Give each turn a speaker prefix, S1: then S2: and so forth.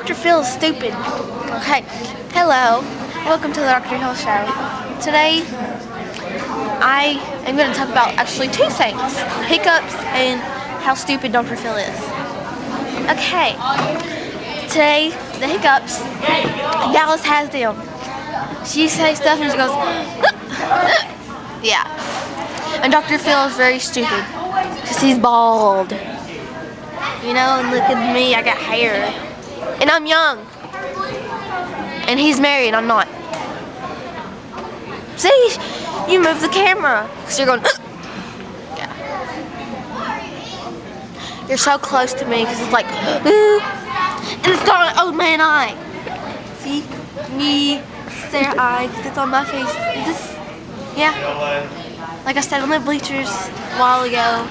S1: Dr. Phil is stupid. Okay, hello. Welcome to the Dr. Hill Show. Today, I am going to talk about actually two things. Hiccups and how stupid Dr. Phil is. Okay, today, the hiccups, Dallas has them. She says stuff and she goes, yeah. And Dr. Phil is very stupid because he's bald. You know, and look at me, I got hair. And I'm young. And he's married, I'm not. See, you move the camera. Because you're going, yeah. You're so close to me because it's like, ooh. And it's got an old man eye. See? Me, Sarah eye, because it's on my face. Is this, yeah. Like I said on the bleachers a while ago.